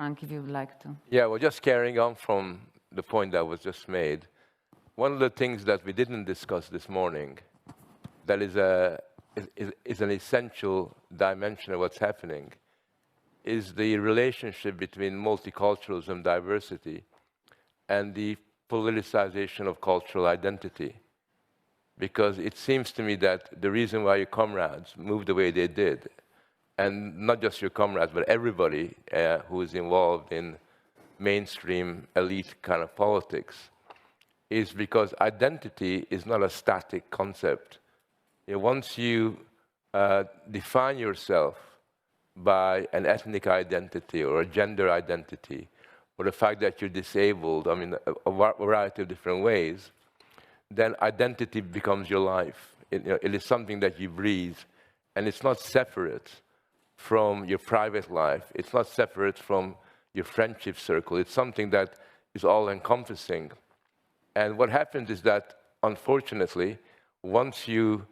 Frank, if you would like to. Yeah, well, just carrying on from the point that was just made, one of the things that we didn't discuss this morning that is an essential dimension of what's happening is the relationship between multiculturalism, diversity, and the politicization of cultural identity. Because it seems to me that the reason why your comrades moved the way they did, and not just your comrades, but everybody who is involved in mainstream elite kind of politics, is because identity is not a static concept. You know, once you define yourself by an ethnic identity or a gender identity, or the fact that you're disabled, I mean, a variety of different ways, then identity becomes your life. It is something that you breathe, and it's not separate from your private life. It's not separate from your friendship circle. It's something that is all-encompassing. And what happens is that, unfortunately, once you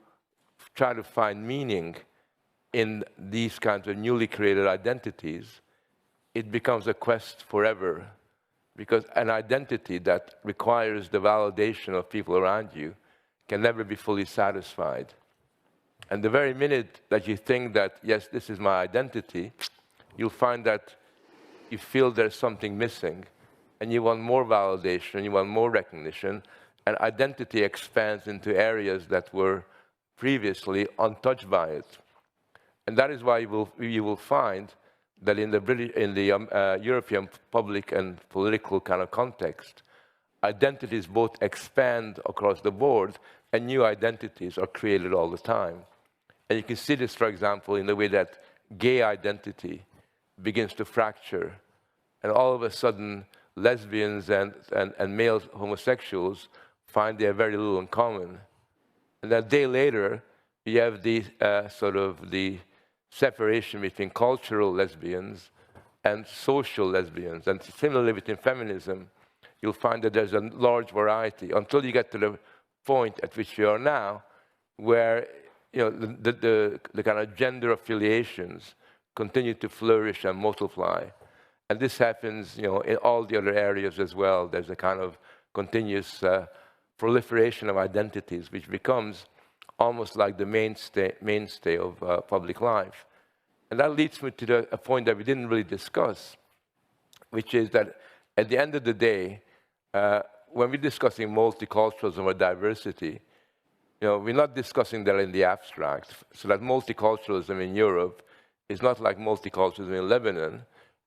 try to find meaning in these kinds of newly created identities, it becomes a quest forever. Because an identity that requires the validation of people around you can never be fully satisfied. And the very minute that you think that, yes, this is my identity, you'll find that you feel there's something missing, and you want more validation, you want more recognition, and identity expands into areas that were previously untouched by it. And that is why you will find that in the European public and political kind of context, identities both expand across the board, and new identities are created all the time. And you can see this, for example, in the way that gay identity begins to fracture. And all of a sudden, lesbians and male homosexuals find they have very little in common. And a day later, you have the sort of the separation between cultural lesbians and social lesbians. And similarly between feminism, you'll find that there's a large variety until you get to the point at which we are now, where the kind of gender affiliations continue to flourish and multiply. And this happens in all the other areas as well. There's a kind of continuous proliferation of identities, which becomes almost like the mainstay of public life. And that leads me to a point that we didn't really discuss, which is that at the end of the day, when we're discussing multiculturalism or diversity, we're not discussing that in the abstract. So that multiculturalism in Europe is not like multiculturalism in Lebanon,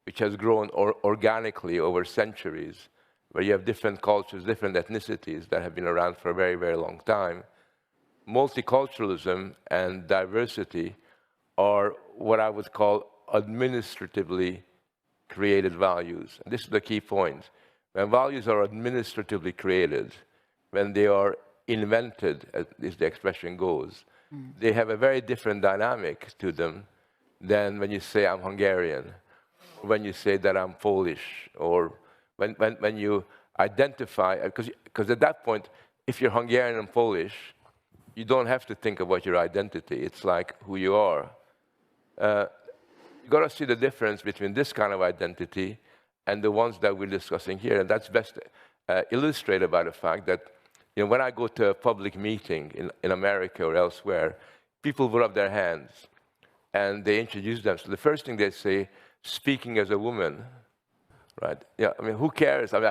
which has grown organically over centuries, where you have different cultures, different ethnicities that have been around for a very, very long time. Multiculturalism and diversity are what I would call administratively created values. And this is the key point. When values are administratively created, when they are invented, as the expression goes, they have a very different dynamic to them than when you say, I'm Hungarian, or when you say that I'm Polish, or when you identify, because at that point, if you're Hungarian and Polish, you don't have to think about your identity. It's like who you are. You've got to see the difference between this kind of identity and the ones that we're discussing here. And that's best illustrated by the fact that when I go to a public meeting in America or elsewhere, people put up their hands and they introduce them. So the first thing they say, speaking as a woman, right? Yeah, I mean, who cares? I mean,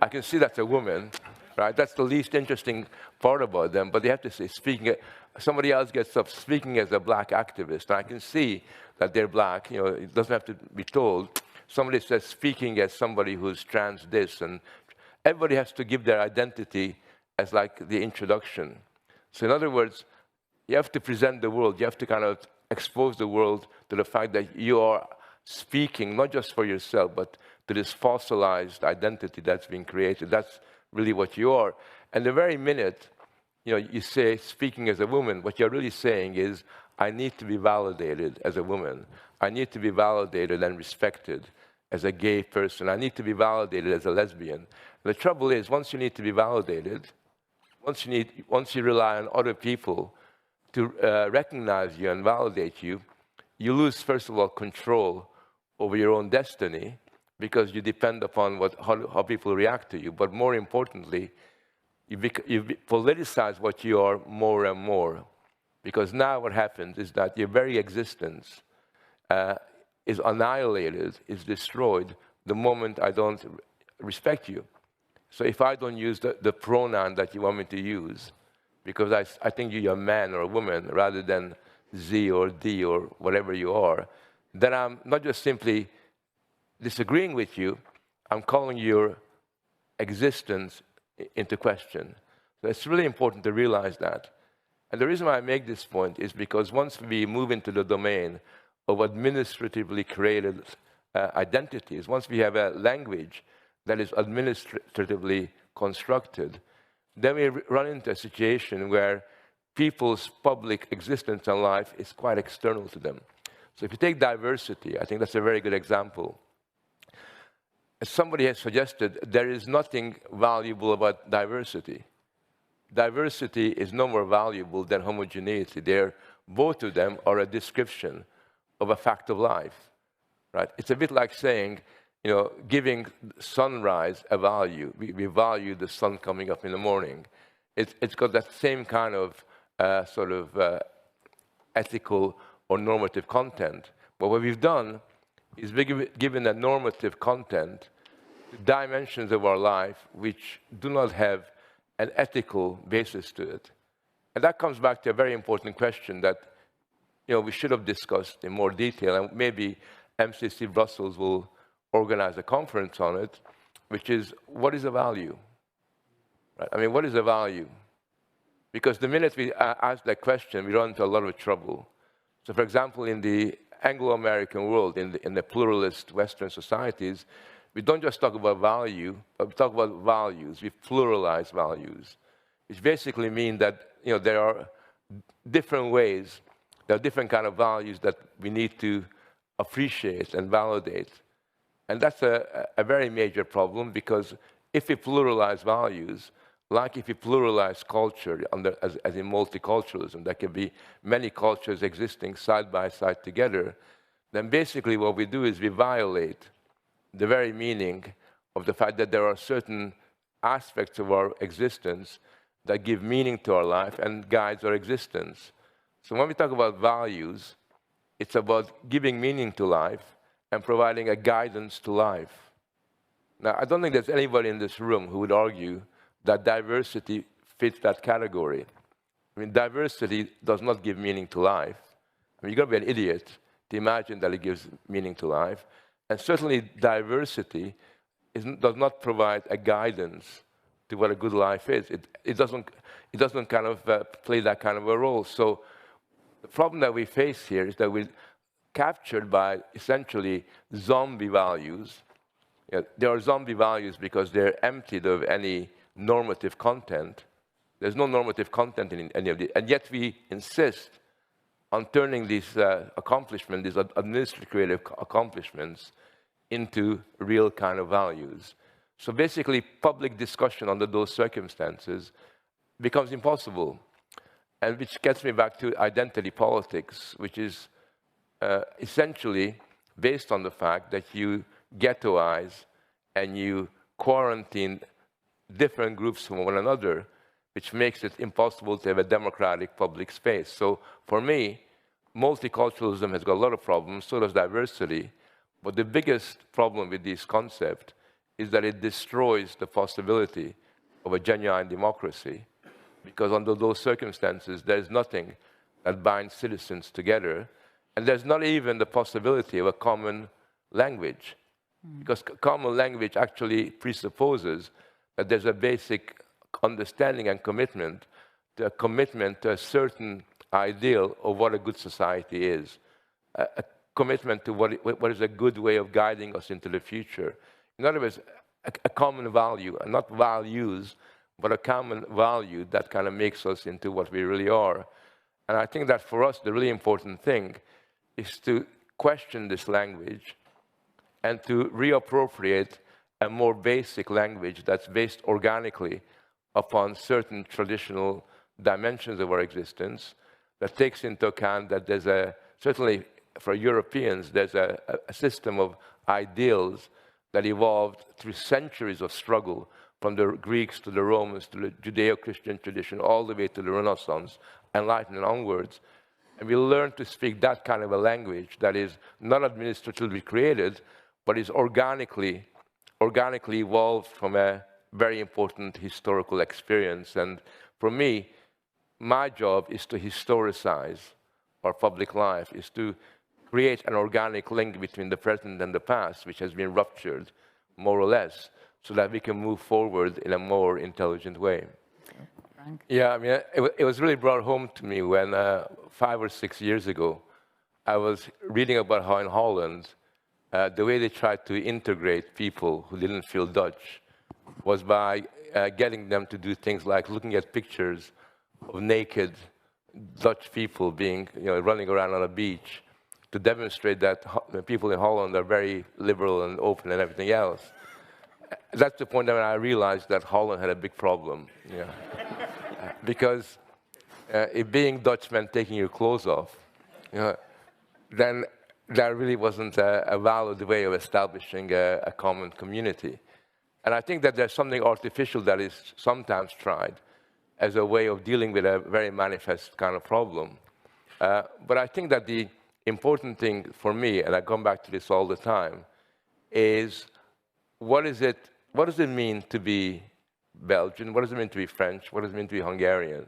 I can see that's a woman, right? That's the least interesting part about them, but they have to say, somebody else gets up speaking as a black activist, and I can see that they're black, it doesn't have to be told. Somebody says speaking as somebody who's trans this, and everybody has to give their identity as like the introduction. So in other words, you have to present the world, you have to kind of expose the world to the fact that you are speaking not just for yourself, but to this fossilized identity that's being created. That's really what you are. And the very minute you say speaking as a woman, what you're really saying is, I need to be validated as a woman. I need to be validated and respected as a gay person. I need to be validated as a lesbian. The trouble is, once you need to be validated, once you rely on other people to recognize you and validate you, you lose, first of all, control over your own destiny because you depend upon how people react to you. But more importantly, you politicize what you are more and more. Because now what happens is that your very existence is annihilated, is destroyed the moment I don't respect you. So if I don't use the pronoun that you want me to use, because I think you're a man or a woman rather than Z or D or whatever you are, then I'm not just simply disagreeing with you, I'm calling your existence into question. So it's really important to realize that. And the reason why I make this point is because once we move into the domain of administratively created identities, once we have a language that is administratively constructed, then we run into a situation where people's public existence and life is quite external to them. So if you take diversity, I think that's a very good example. As somebody has suggested, there is nothing valuable about diversity. Diversity is no more valuable than homogeneity. Both of them are a description of a fact of life, right? It's a bit like saying, giving sunrise a value. We value the sun coming up in the morning. It's got that same kind of ethical or normative content. But what we've done is we've given a normative content to dimensions of our life which do not have an ethical basis to it. And that comes back to a very important question that we should have discussed in more detail, and maybe MCC Brussels will organize a conference on it, which is, what is a value? Right? I mean, what is a value? Because the minute we ask that question, we run into a lot of trouble. So, for example, in the Anglo-American world, in the pluralist Western societies, we don't just talk about value, but we talk about values. We pluralize values, which basically mean that there are different ways, there are different kind of values that we need to appreciate and validate. And that's a very major problem, because if we pluralize values, like if we pluralize culture as in multiculturalism, there can be many cultures existing side by side together, then basically what we do is we violate the very meaning of the fact that there are certain aspects of our existence that give meaning to our life and guides our existence. So when we talk about values, it's about giving meaning to life and providing a guidance to life. Now, I don't think there's anybody in this room who would argue that diversity fits that category. I mean, diversity does not give meaning to life. I mean, you've got to be an idiot to imagine that it gives meaning to life. And certainly diversity does not provide a guidance to what a good life is. It doesn't kind of play that kind of a role. So the problem that we face here is that we're captured by essentially zombie values. There are zombie values because they're emptied of any normative content. There's no normative content in any of it. And yet we insist on turning these accomplishments, these administrative accomplishments, into real kind of values. So basically, public discussion under those circumstances becomes impossible. And which gets me back to identity politics, which is essentially based on the fact that you ghettoize and you quarantine different groups from one another, which makes it impossible to have a democratic public space. So for me, multiculturalism has got a lot of problems, so does diversity. But the biggest problem with this concept is that it destroys the possibility of a genuine democracy. Because under those circumstances, there's nothing that binds citizens together. And there's not even the possibility of a common language. Because common language actually presupposes that there's a basic understanding and commitment to a certain ideal of what a good society is, a commitment to what is a good way of guiding us into the future. In other words, a common value, and not values, but a common value that kind of makes us into what we really are. And I think that for us, the really important thing is to question this language and to reappropriate a more basic language that's based organically upon certain traditional dimensions of our existence, that takes into account that there's certainly for Europeans, there's a system of ideals that evolved through centuries of struggle, from the Greeks to the Romans to the Judeo-Christian tradition, all the way to the Renaissance, Enlightenment onwards. And we learn to speak that kind of a language that is not administratively created, but is organically evolved from a very important historical experience. And for me, my job is to historicize our public life, is to create an organic link between the present and the past, which has been ruptured, more or less, so that we can move forward in a more intelligent way. Frank? Yeah, I mean, it was really brought home to me when 5 or 6 years ago, I was reading about how in Holland, the way they tried to integrate people who didn't feel Dutch was by getting them to do things like looking at pictures of naked Dutch people being, running around on a beach, to demonstrate that people in Holland are very liberal and open and everything else. That's the point that I realized that Holland had a big problem. Because if being Dutch meant taking your clothes off, then that really wasn't a valid way of establishing a common community. And I think that there's something artificial that is sometimes tried as a way of dealing with a very manifest kind of problem. But I think that the important thing for me, and I come back to this all the time, is what does it mean to be Belgian? What does it mean to be French? What does it mean to be Hungarian?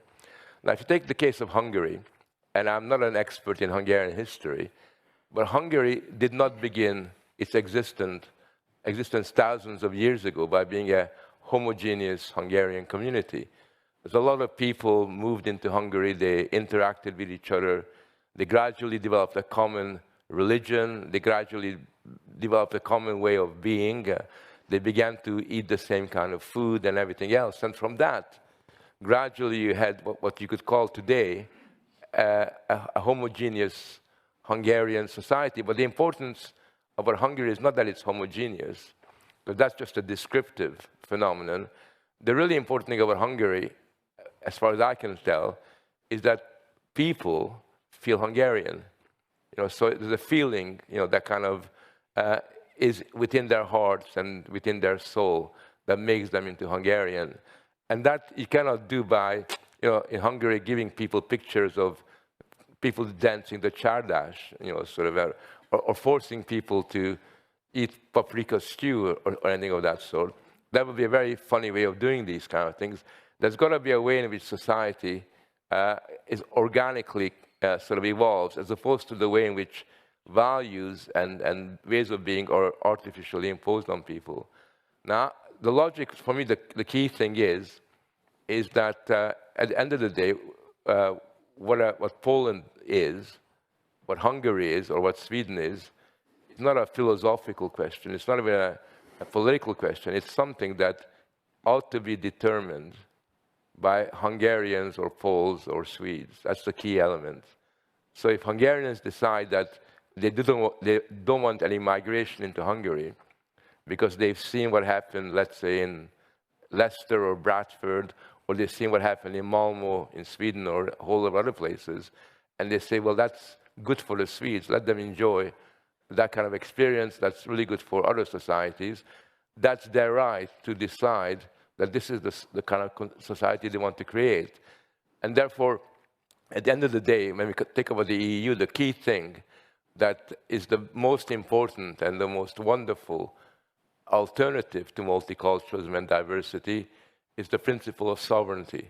Now, if you take the case of Hungary, and I'm not an expert in Hungarian history, but Hungary did not begin its existence thousands of years ago by being a homogeneous Hungarian community. There's a lot of people moved into Hungary, they interacted with each other, they gradually developed a common religion, they gradually developed a common way of being, they began to eat the same kind of food and everything else. And from that, gradually you had what you could call today a homogeneous Hungarian society. But the importance of our Hungary is not that it's homogeneous, because that's just a descriptive phenomenon. The really important thing about Hungary, as far as I can tell, is that people feel Hungarian. So there's a feeling, that kind of is within their hearts and within their soul that makes them into Hungarian. And that you cannot do by, in Hungary, giving people pictures of people dancing the csárdas, or forcing people to eat paprika stew or anything of that sort. That would be a very funny way of doing these kind of things. There's got to be a way in which society is organically evolves, as opposed to the way in which values and ways of being are artificially imposed on people. Now, the logic, for me, the key thing is that at the end of the day, what Poland is, what Hungary is, or what Sweden is not a philosophical question. It's not even a political question. It's something that ought to be determined by Hungarians or Poles or Swedes. That's the key element. So if Hungarians decide that they don't want any migration into Hungary because they've seen what happened, let's say, in Leicester or Bradford, or they've seen what happened in Malmö in Sweden or a whole lot of other places, and they say, well, that's good for the Swedes, let them enjoy that kind of experience, that's really good for other societies, that's their right to decide that this is the kind of society they want to create. And therefore, at the end of the day, when we think about the EU, the key thing that is the most important and the most wonderful alternative to multiculturalism and diversity is the principle of sovereignty,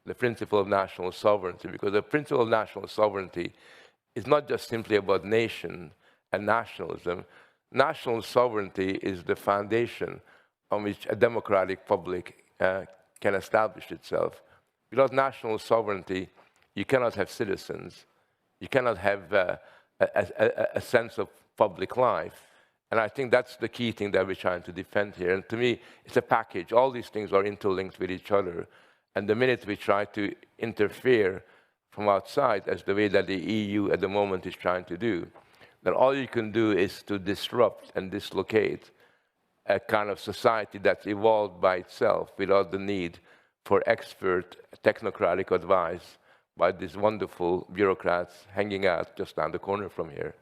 the principle of national sovereignty, because the principle of national sovereignty is not just simply about nation and nationalism. National sovereignty is the foundation on which a democratic public can establish itself. Without national sovereignty, you cannot have citizens. You cannot have a sense of public life. And I think that's the key thing that we're trying to defend here. And to me, it's a package. All these things are interlinked with each other. And the minute we try to interfere from outside, as the way that the EU at the moment is trying to do, then all you can do is to disrupt and dislocate a kind of society that's evolved by itself without the need for expert technocratic advice by these wonderful bureaucrats hanging out just down the corner from here.